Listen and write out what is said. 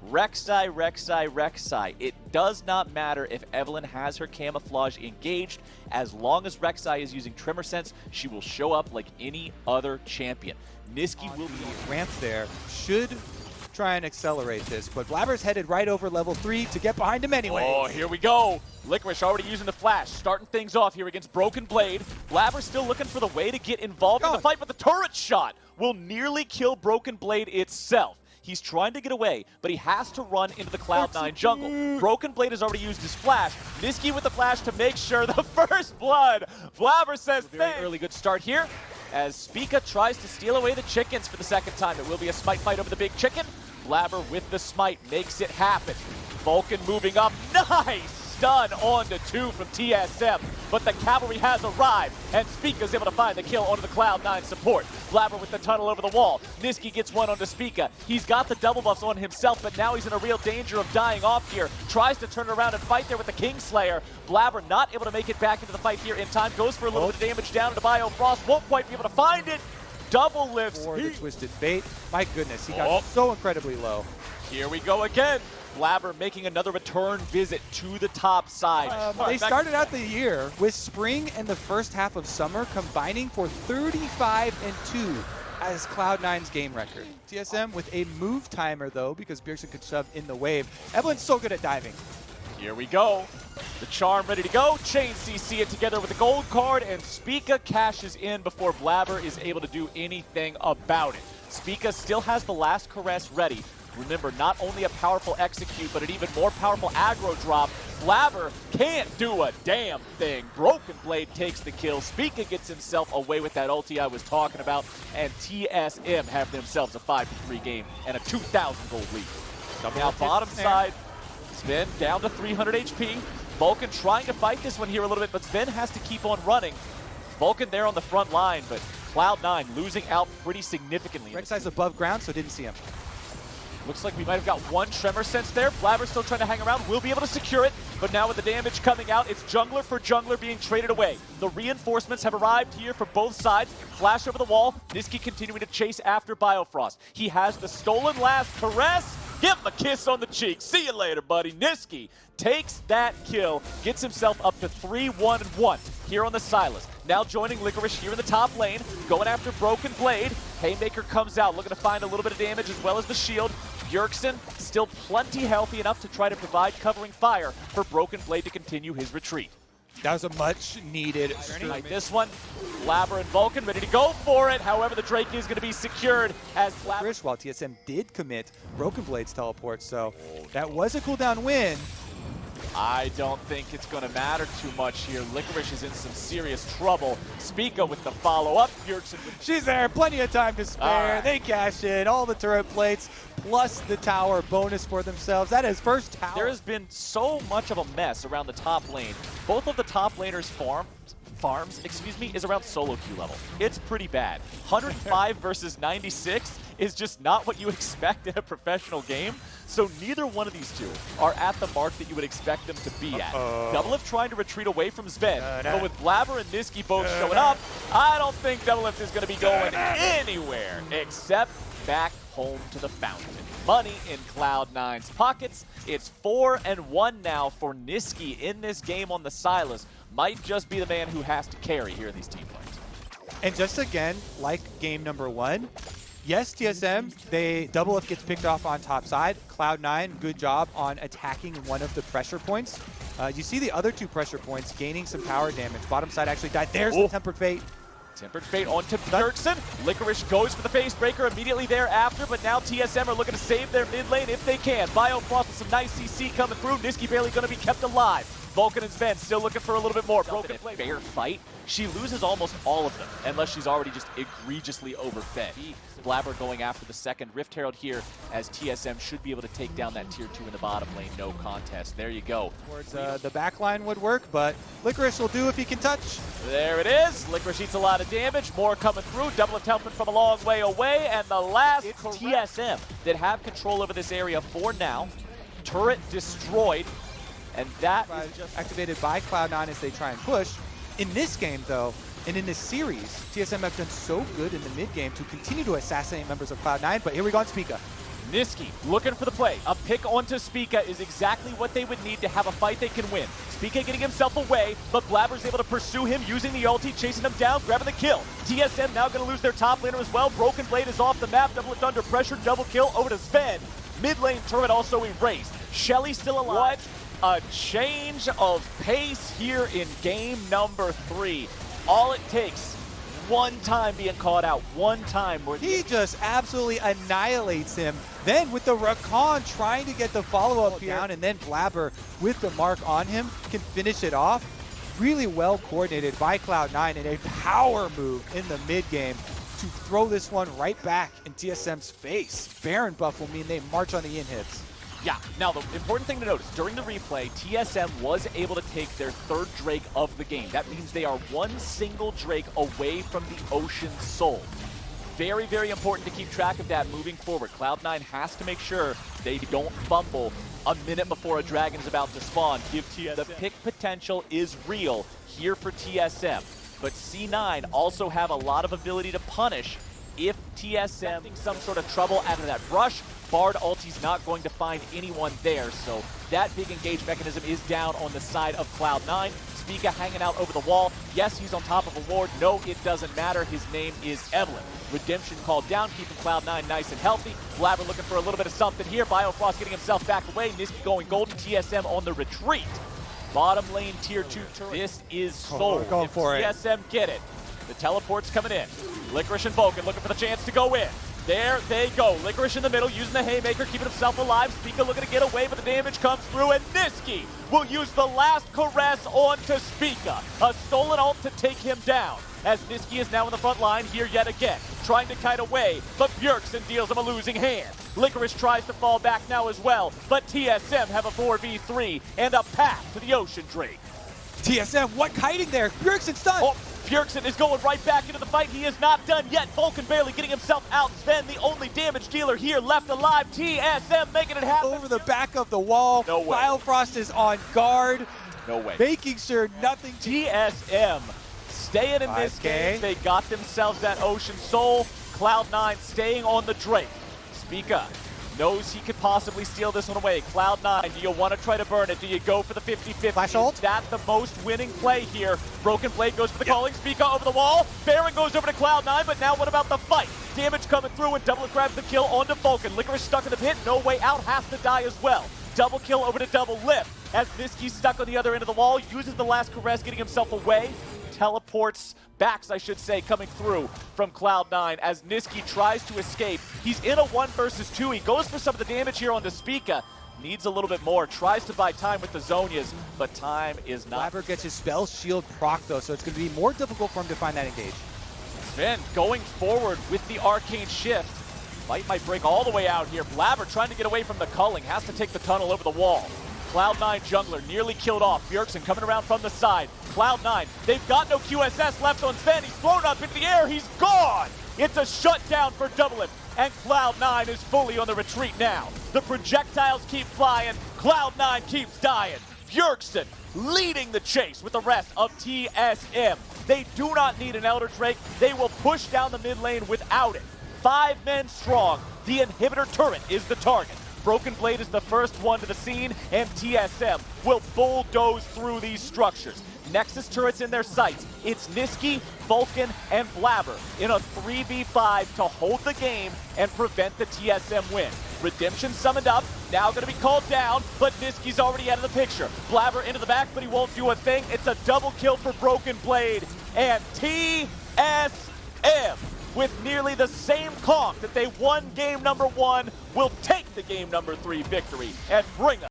Rek'Sai, Rek'Sai, Rek'Sai. It does not matter if Evelynn has her camouflage engaged. As long as Rek'Sai is using Tremor Sense, she will show up like any other champion. Niski will be ramp there. Should try and accelerate this, but Blabber's headed right over level 3 to get behind him anyway. Oh, here we go. Licorice already using the flash, starting things off here against Broken Blade. Blabber still looking for the way to get involved in the fight, but the turret shot will nearly kill Broken Blade itself. He's trying to get away, but he has to run into the Cloud9 jungle. Broken Blade has already used his flash. Niski with the flash to make sure the first blood. Blabber says very early good start here as Spica tries to steal away the chickens for the second time. It will be a smite fight over the big chicken. Blabber with the smite makes it happen. Vulcan moving up. Nice! Stun on to 2 from TSM, but the cavalry has arrived, and Spica's able to find the kill onto the Cloud9 support. Blabber with the tunnel over the wall. Niski gets one onto Spica. He's got the double buffs on himself, but now he's in a real danger of dying off here. Tries to turn around and fight there with the Kingslayer. Blabber not able to make it back into the fight here in time. Goes for a little bit of damage down into Biofrost. Won't quite be able to find it. Double lifts. For the twisted bait. My goodness, he got so incredibly low. Here we go again. Blabber making another return visit to the top side. They started out the year with spring and the first half of summer combining for 35-2 as Cloud9's game record. TSM with a move timer though, because Bjergsen could shove in the wave. Evelynn's so good at diving. Here we go. The charm ready to go. Chain CC it together with the gold card, and Spica cashes in before Blabber is able to do anything about it. Spica still has the last caress ready. Remember, not only a powerful execute, but an even more powerful aggro drop. Blabber can't do a damn thing. Broken Blade takes the kill. Spica gets himself away with that ulti I was talking about, and TSM have themselves a 5-3 game and a 2,000 gold lead. Now bottom side, Sven down to 300 HP. Vulcan trying to fight this one here a little bit, but Sven has to keep on running. Vulcan there on the front line, but Cloud9 losing out pretty significantly. Rek'Sai's above ground, so didn't see him. Looks like we might have got one Tremor Sense there. Blabber still trying to hang around. We'll be able to secure it, but now with the damage coming out, it's jungler for jungler being traded away. The reinforcements have arrived here for both sides. Flash over the wall. Niski continuing to chase after Biofrost. He has the stolen last caress. Give him a kiss on the cheek. See you later, buddy. Niski takes that kill, gets himself up to 3-1-1 here on the Sylas. Now joining Licorice here in the top lane, going after Broken Blade. Haymaker comes out, looking to find a little bit of damage as well as the shield. Bjergsen still plenty healthy enough to try to provide covering fire for Broken Blade to continue his retreat. That was a much needed like this one. Blabber and Vulcan ready to go for it. However, the Drake is going to be secured as Blabber. While TSM did commit Broken Blade's teleport, so that was a cooldown win. I don't think it's going to matter too much here. Licorice is in some serious trouble. Spica with the follow-up. She's there, plenty of time to spare. They cash in all the turret plates, plus the tower bonus for themselves. That is first tower. There has been so much of a mess around the top lane. Both of the top laners' farms, is around solo queue level. It's pretty bad. 105 versus 96 is just not what you expect in a professional game. So neither one of these two are at the mark that you would expect them to be at. Doublelift trying to retreat away from Sven, but with Blabber and Niski both showing up, I don't think Doublelift is going to be going anywhere except back home to the fountain. Money in Cloud9's pockets. It's 4-1 now for Niski in this game on the Sylas. Might just be the man who has to carry here in these team fights. And just again, like game number 1, yes, TSM, Doublelift gets picked off on top side. Cloud9, good job on attacking one of the pressure points. You see the other 2 pressure points gaining some tower damage. Bottom side actually died. There's the Tempered Fate. Tempered Fate onto Bjergsen. Licorice goes for the face breaker immediately thereafter, but now TSM are looking to save their mid lane if they can. Biofrost with some nice CC coming through. Niski barely going to be kept alive. Vulcan and Sven still looking for a little bit more. Broken Blade. Fair fight. She loses almost all of them, unless she's already just egregiously overfed. Blabber going after the second Rift Herald here, as TSM should be able to take down that tier 2 in the bottom lane. No contest. There you go. Towards the back line would work, but Licorice will do if he can touch. There it is. Licorice eats a lot of damage. More coming through. Doublelift helping from a long way away. And the last TSM that have control over this area for now. Turret destroyed. And that is just activated by Cloud9 as they try and push. In this game, though, and in this series, TSM have done so good in the mid game to continue to assassinate members of Cloud9, but here we go on Spica. Niski looking for the play. A pick onto Spica is exactly what they would need to have a fight they can win. Spica getting himself away, but Blabber's able to pursue him using the ulti, chasing him down, grabbing the kill. TSM now going to lose their top laner as well. Broken Blade is off the map. Double it under pressure. Double kill over to Sven. Mid lane turret also erased. Shelly still alive. What a change of pace here in game number 3. All it takes, one time being caught out, one time where he just absolutely annihilates him. Then with the Rakan trying to get the follow-up down, and then Blabber with the mark on him can finish it off. Really well coordinated by Cloud9 and a power move in the mid game to throw this one right back in TSM's face. Baron buff will mean they march on the inhibs. Yeah, now the important thing to notice, during the replay, TSM was able to take their 3rd Drake of the game. That means they are one single Drake away from the Ocean Soul. Very, very important to keep track of that moving forward. Cloud9 has to make sure they don't fumble a minute before a dragon is about to spawn. Give TSM. The pick potential is real here for TSM, but C9 also have a lot of ability to punish if TSM thinks some sort of trouble out of that brush. Bard ulti's not going to find anyone there, so that big engage mechanism is down on the side of Cloud9. Spica hanging out over the wall. Yes, he's on top of a ward. No, it doesn't matter. His name is Evelyn. Redemption called down, keeping Cloud9 nice and healthy. Blabber looking for a little bit of something here. Biofrost getting himself back away. Niski going golden. TSM on the retreat. Bottom lane tier 2 turret. This is sold. Going for it. TSM get it. The teleport's coming in. Licorice and Vulcan looking for the chance to go in. There they go. Licorice in the middle, using the haymaker, keeping himself alive. Spica looking to get away, but the damage comes through, and Niski will use the last caress onto Spica. A stolen ult to take him down, as Niski is now in the front line here yet again, trying to kite away, but Bjergsen deals him a losing hand. Licorice tries to fall back now as well, but TSM have a 4v3 and a path to the Ocean Drake. TSM, what kiting there? Bjergsen stunned. Oh, Bjergsen is going right back into the fight. He is not done yet. Vulcan barely getting himself out. Sven, the only damage dealer here left alive. TSM making it happen. Over the back of the wall. No way. Biofrost is on guard. No way. Making sure nothing. TSM staying in this game. They got themselves that Ocean Soul. Cloud9 staying on the Drake. Spica knows he could possibly steal this one away. Cloud9, do you want to try to burn it? Do you go for the 50-50? Flash ult? Is that the most winning play here? Broken Blade goes for the calling. Spica over the wall. Baron goes over to Cloud9, but now what about the fight? Damage coming through, and Double grabs the kill onto Vulcan. Licorice stuck in the pit. No way out. Has to die as well. Double kill over to Double Lift. As Niski's stuck on the other end of the wall, uses the last caress, getting himself away. Teleports, backs I should say, coming through from Cloud9 as Niski tries to escape. He's in a 1 versus 2. He goes for some of the damage here onto Spica. Needs a little bit more, tries to buy time with the Zhonyas, but time is not. Blabber gets his spell shield proc though, so it's going to be more difficult for him to find that engage. Sven going forward with the arcane shift. Fight might break all the way out here. Blabber trying to get away from the culling, has to take the tunnel over the wall. Cloud9 jungler nearly killed off. Bjergsen coming around from the side. Cloud9, they've got no QSS left on Sven. He's thrown up into the air. He's gone. It's a shutdown for Double Lift, and Cloud9 is fully on the retreat now. The projectiles keep flying. Cloud9 keeps dying. Bjergsen leading the chase with the rest of TSM. They do not need an Elder Drake. They will push down the mid lane without it. 5 men strong. The inhibitor turret is the target. Broken Blade is the first one to the scene, and TSM will bulldoze through these structures. Nexus turrets in their sights. It's Niski, Vulcan, and Blabber in a 3v5 to hold the game and prevent the TSM win. Redemption summoned up, now going to be called down, but Niski's already out of the picture. Blabber into the back, but he won't do a thing. It's a double kill for Broken Blade, and TSM, with nearly the same conk that they won game number 1, will take the game number 3 victory and bring us